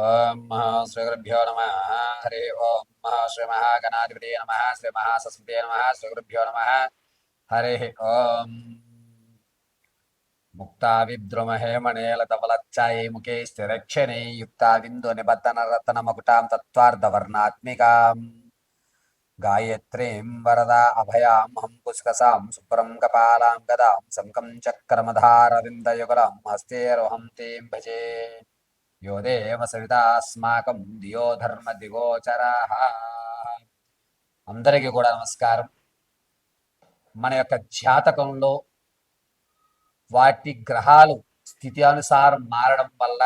ఓం శ్రీ గురుభ్యో నమ. హరి ఓం శ్రీ మహాగణాధిపతి నమ. శ్రీ మహాసరస్వతి నమ. శ్రీ గురుభ్యో నమ. హరి ఓం. ముక్తా విద్రుమహేమణేలతవలచ్చాయై ముఖే స్థిరక్షణే యుక్తా విందు నిబద్ధన రతన మకుటాం తత్వార్ధవర్ణాత్మికాం గాయత్రీం వరదా అభయాం హం పుష్కసాం శుభ్రం కపాలాం గదాం శంఖం చక్రమధారవిందయుగలం హస్తేరోహం తీం భజే. యో దేవ సవితాస్మాకం దియో ధర్మ దిగోచరాః. అందరికీ కూడా నమస్కారం. మన యొక్క జాతకంలో వాటి గ్రహాలు స్థితి అనుసారం మారడం వల్ల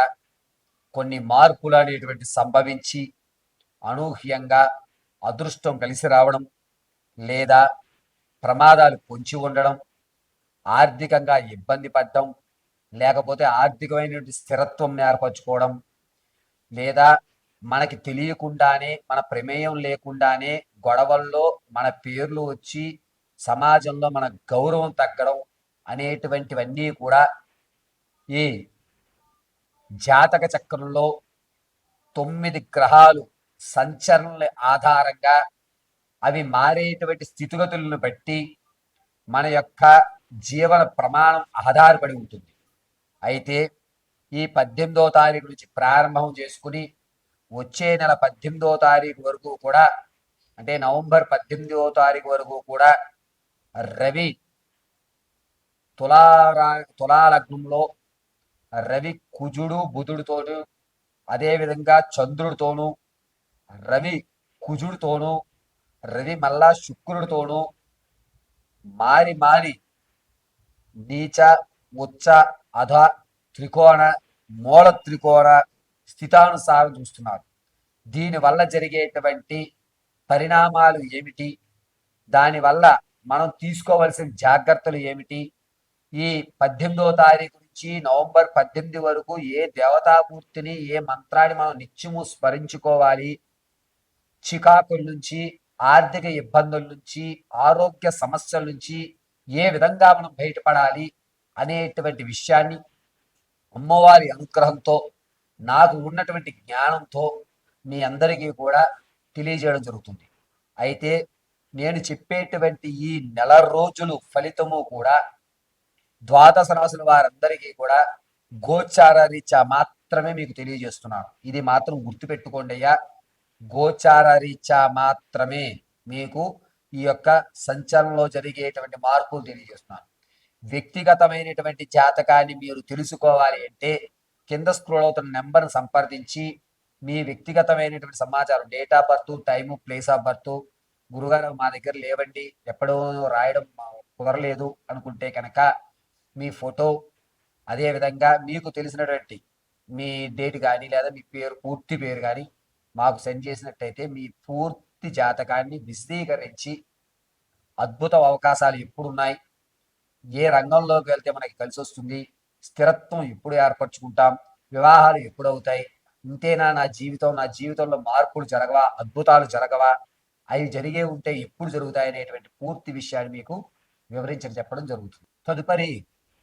కొన్ని మార్పులు అనేటువంటి సంభవించి అనూహ్యంగా అదృష్టం కలిసి రావడం లేదా ప్రమాదాలు పొంచి ఉండడం, ఆర్థికంగా ఇబ్బంది పడడం, లేకపోతే ఆర్థికమైనటువంటి స్థిరత్వం ఏర్పరచుకోవడం, లేదా మనకి తెలియకుండానే మన ప్రమేయం లేకుండానే గొడవల్లో మన పేర్లు వచ్చి సమాజంలో మన గౌరవం తగ్గడం అనేటువంటివన్నీ కూడా ఈ జాతక చక్రంలో 9 గ్రహాలు సంచరణల ఆధారంగా అవి మారేటువంటి స్థితిగతులను బట్టి మన యొక్క జీవన ప్రమాణం ఆధారపడి ఉంటుంది. అయితే ఈ 18వ తారీఖు నుంచి ప్రారంభం చేసుకుని వచ్చే నెల 18వ తారీఖు వరకు కూడా, అంటే నవంబర్ 18వ తారీఖు వరకు కూడా రవి తులాలగ్నంలో రవి కుజుడు బుధుడితోనూ, అదేవిధంగా చంద్రుడితోనూ, రవి కుజుడితోనూ, రవి మళ్ళా శుక్రుడితోనూ మారి మారి నీచ ఉచ్చ అధ త్రికోణ మూల త్రికోణ స్థితానుసారం చూస్తున్నారు. దీనివల్ల జరిగేటువంటి పరిణామాలు ఏమిటి, దానివల్ల మనం తీసుకోవలసిన జాగ్రత్తలు ఏమిటి, ఈ 18వ తారీఖు నుంచి నవంబర్ 18 వరకు ఏ దేవతామూర్తిని ఏ మంత్రాన్ని మనం నిత్యము స్మరించుకోవాలి, చికాకుల నుంచి, ఆర్థిక ఇబ్బందుల నుంచి, ఆరోగ్య సమస్యల నుంచి ఏ విధంగా మనం బయటపడాలి అనేటువంటి విషయాన్ని అమ్మవారి అనుగ్రహంతో నాకు ఉన్నటువంటి జ్ఞానంతో మీ అందరికీ కూడా తెలియజేయడం జరుగుతుంది. అయితే నేను చెప్పేటువంటి ఈ నెల రోజులు ఫలితము కూడా ద్వాదశ రాశుల వారందరికీ కూడా గోచార రీత్యా మాత్రమే మీకు తెలియజేస్తున్నాను. ఇది మాత్రం గుర్తుపెట్టుకోండి అయ్యా. గోచార రీత్యా మాత్రమే మీకు ఈ యొక్క సంచలనంలో జరిగేటువంటి మార్పులు తెలియజేస్తున్నాను. వ్యక్తిగతమైనటువంటి జాతకాన్ని మీరు తెలుసుకోవాలి అంటే కింద స్క్రోల్ అవుతున్న నెంబర్ను సంప్రదించి మీ వ్యక్తిగతమైనటువంటి సమాచారం, date of birth, time, place of birth, గురుగారు మా దగ్గర లేవండి, ఎప్పుడో రాయడం కుదరలేదు అనుకుంటే కనుక మీ ఫోటో, అదేవిధంగా మీకు తెలిసినటువంటి మీ డేట్ కానీ లేదా మీ పేరు, పూర్తి పేరు కానీ మాకు సెండ్ చేసినట్టయితే మీ పూర్తి జాతకాన్ని విశదీకరించి అద్భుత అవకాశాలు ఎప్పుడున్నాయి, ఏ రంగంలోకి వెళ్తే మనకి కలిసి వస్తుంది, స్థిరత్వం ఎప్పుడు ఏర్పరచుకుంటాం, వివాహాలు ఎప్పుడు అవుతాయి, ఇంతేనా నా జీవితంలో మార్పులు జరగవా, అద్భుతాలు జరగవా, అవి జరిగే ఉంటే ఎప్పుడు జరుగుతాయి అనేటువంటి పూర్తి విషయాన్ని మీకు వివరించి చెప్పడం జరుగుతుంది. తదుపరి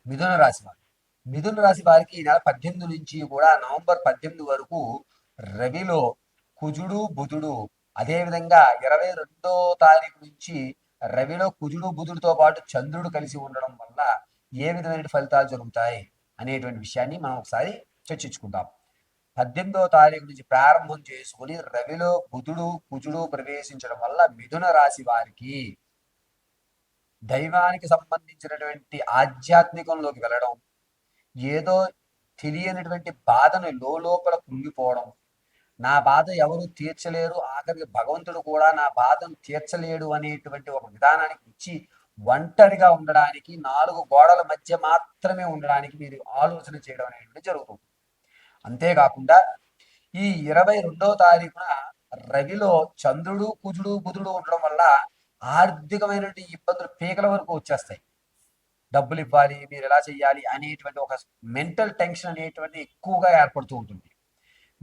మిథున రాశి వారు. మిథున రాశి వారికి ఈ నెల 18 నుంచి కూడా నవంబర్ 18 వరకు రవిలో కుజుడు బుధుడు, అదేవిధంగా 22వ తారీఖు నుంచి రవిలో కుజుడు బుధుడితో పాటు చంద్రుడు కలిసి ఉండడం వల్ల ఏ విధమైన ఫలితాలు జరుగుతాయి అనేటువంటి విషయాన్ని మనం ఒకసారి చర్చించుకుందాం. 18వ తారీఖు నుంచి ప్రారంభం చేసుకుని రవిలో బుధుడు కుజుడు ప్రవేశించడం వల్ల మిథున రాశి వారికి దైవానికి సంబంధించినటువంటి ఆధ్యాత్మికంలోకి వెళ్ళడం, ఏదో తెలియనటువంటి బాధను లోపల కృంగిపోవడం, నా బాధ ఎవరు తీర్చలేరు, ఆఖరికి భగవంతుడు కూడా నా బాధను తీర్చలేడు అనేటువంటి ఒక విధానానికి వచ్చి ఒంటరిగా ఉండడానికి, 4 గోడల మధ్య మాత్రమే ఉండడానికి మీరు ఆలోచన చేయడం అనేటువంటి జరుగుతుంది. అంతేకాకుండా ఈ 22వ తారీఖున రవిలో చంద్రుడు కుజుడు బుధుడు ఉండడం వల్ల ఆర్థికమైనటువంటి ఇబ్బందులు పీకల వరకు వచ్చేస్తాయి. డబ్బులు ఇవ్వాలి, మీరు ఎలా చెయ్యాలి అనేటువంటి ఒక మెంటల్ టెన్షన్ అనేటువంటి ఎక్కువగా ఏర్పడుతూ ఉంటుంది.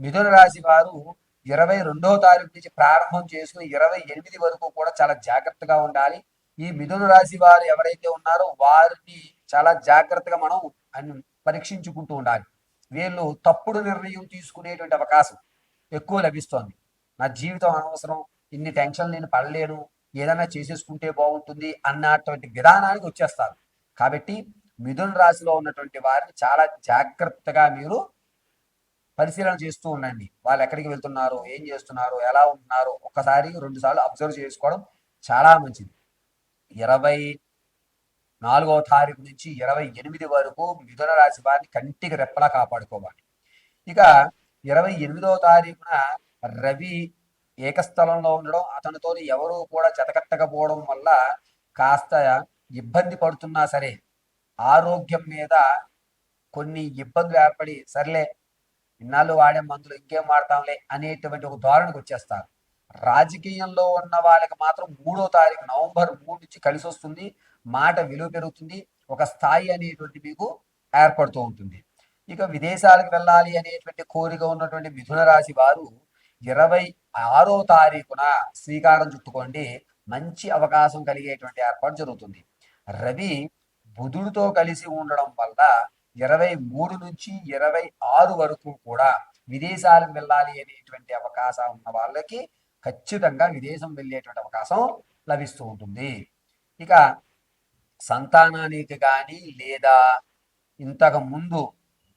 మిథున రాశి వారు 22వ తారీఖు నుంచి ప్రారంభం చేసుకుని 28 వరకు కూడా చాలా జాగ్రత్తగా ఉండాలి. ఈ మిథున రాశి వారు ఎవరైతే ఉన్నారో వారిని చాలా జాగ్రత్తగా మనం పరీక్షించుకుంటూ ఉండాలి. వీళ్ళు తప్పుడు నిర్ణయం తీసుకునేటువంటి అవకాశం ఎక్కువ లభిస్తోంది. నా జీవితం అనవసరం, ఇన్ని టెన్షన్లు నేను పడలేను, ఏదైనా చేసేసుకుంటే బాగుంటుంది అన్నటువంటి విధానానికి వచ్చేస్తారు. కాబట్టి మిథున రాశిలో ఉన్నటువంటి వారిని చాలా జాగ్రత్తగా మీరు పరిశీలన చేస్తూ ఉండండి. వాళ్ళు ఎక్కడికి వెళ్తున్నారు, ఏం చేస్తున్నారు, ఎలా ఉంటున్నారు, ఒకసారి 2 సార్లు అబ్జర్వ్ చేసుకోవడం చాలా మంచిది. 24వ తారీఖు నుంచి 28 వరకు మిథున రాశి వారిని కంటికి రెప్పలా కాపాడుకోవాలి. ఇక 28వ తారీఖున రవి ఏకస్థలంలో ఉండడం, అతనితో ఎవరు కూడా జతకట్టకపోవడం వల్ల కాస్త ఇబ్బంది పడుతున్నా సరే ఆరోగ్యం మీద కొన్ని ఇబ్బందులు ఏర్పడి సర్లే ఇన్నాళ్ళు వాడే మందులు ఇంకేం వాడతాంలే అనేటువంటి ఒక ధోరణికి వచ్చేస్తారు. రాజకీయంలో ఉన్న వాళ్ళకి మాత్రం 3వ తారీఖు నవంబర్ 3 నుంచి కలిసి వస్తుంది. మాట విలువ పెరుగుతుంది. ఒక స్థాయి అనేటువంటి మీకు ఏర్పడుతూ ఉంటుంది. ఇక విదేశాలకు వెళ్ళాలి అనేటువంటి కోరిక ఉన్నటువంటి మిథున రాశి వారు 26వ తారీఖున శ్రీకారం చుట్టుకోండి. మంచి అవకాశం కలిగేటువంటి ఏర్పాటు జరుగుతుంది. రవి బుధుడితో కలిసి ఉండడం వల్ల 23 నుంచి 26 వరకు కూడా విదేశాలకు వెళ్ళాలి అనేటువంటి అవకాశం ఉన్న వాళ్ళకి ఖచ్చితంగా విదేశం వెళ్ళేటువంటి అవకాశం లభిస్తూ ఉంటుంది. ఇక సంతానానికి కానీ లేదా ఇంతకు ముందు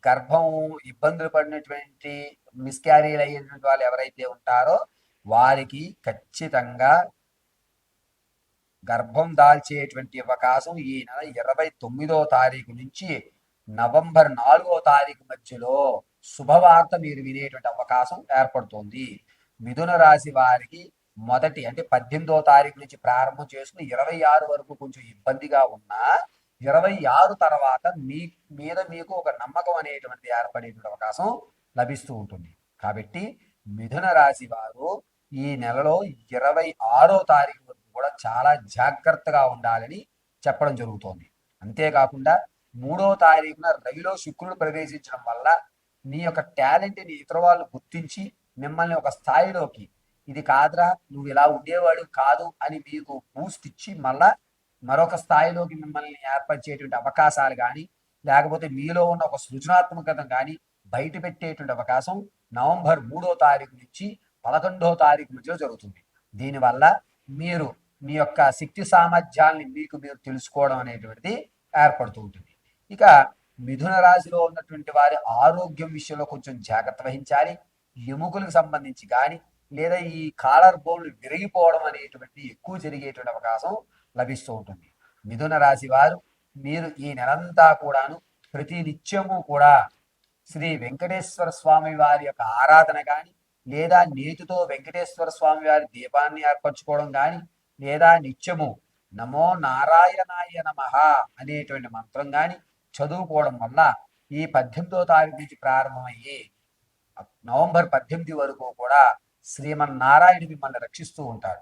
గర్భం ఇబ్బందులు పడినటువంటి మిస్క్యారీలు అయినటువంటి వాళ్ళు ఎవరైతే ఉంటారో వారికి ఖచ్చితంగా గర్భం దాల్చేటువంటి అవకాశం ఈ నెల 29వ తారీఖు నుంచి నవంబర్ 4వ తారీఖు మధ్యలో శుభవార్త మీరు వినేటువంటి అవకాశం ఏర్పడుతుంది. మిథున రాశి వారికి మొదటి అంటే 18వ తారీఖు నుంచి ప్రారంభం చేసుకుని 26 వరకు కొంచెం ఇబ్బందిగా ఉన్నా 26 తర్వాత మీ మీద మీకు ఒక నమ్మకం అనేటువంటి ఏర్పడేటువంటి అవకాశం లభిస్తూ ఉంటుంది. కాబట్టి మిథున రాశి వారు ఈ నెలలో 26వ తారీఖు వరకు కూడా చాలా జాగ్రత్తగా ఉండాలని చెప్పడం జరుగుతోంది. అంతేకాకుండా 3వ తారీఖున రవిలో శుక్రుడు ప్రవేశించడం వల్ల నీ యొక్క టాలెంట్ని ఇతర వాళ్ళు గుర్తించి మిమ్మల్ని ఒక స్థాయిలోకి ఇది కాదురా నువ్వు ఇలా ఉండేవాడు కాదు అని మీకు బూస్ట్ ఇచ్చి మళ్ళా మరొక స్థాయిలోకి మిమ్మల్ని ఏర్పరిచేటువంటి అవకాశాలు కానీ లేకపోతే మీలో ఉన్న ఒక సృజనాత్మకత కానీ బయట పెట్టేటువంటి అవకాశం నవంబర్ 3వ తారీఖు నుంచి 11వ తారీఖు మధ్యలో జరుగుతుంది. దీనివల్ల మీరు మీ యొక్క శక్తి సామర్థ్యాల్ని మీకు మీరు తెలుసుకోవడం అనేటువంటిది ఏర్పడుతూ ఉంటుంది. ఇక మిథున రాశిలో ఉన్నటువంటి వారి ఆరోగ్యం విషయంలో కొంచెం జాగ్రత్త వహించాలి. ఎముకలకు సంబంధించి కానీ లేదా ఈ కాలర్ బోన్లు విరిగిపోవడం అనేటువంటి ఎక్కువ జరిగేటువంటి అవకాశం లభిస్తూ ఉంటుంది. మిథున రాశి వారు మీరు ఈ నెలంతా కూడాను ప్రతి నిత్యము కూడా శ్రీ వెంకటేశ్వర స్వామి వారి యొక్క ఆరాధన కానీ లేదా నేతితో వెంకటేశ్వర స్వామి వారి దీపాన్ని ఏర్పరచుకోవడం కానీ లేదా నిత్యము నమో నారాయణాయ నమః అనేటువంటి మంత్రం కానీ చదువుకోవడం వల్ల ఈ 18వ తారీఖు నుంచి ప్రారంభమయ్యి నవంబర్ 18 వరకు కూడా శ్రీమన్నారాయణ మిమ్మల్ని రక్షిస్తూ ఉంటాడు.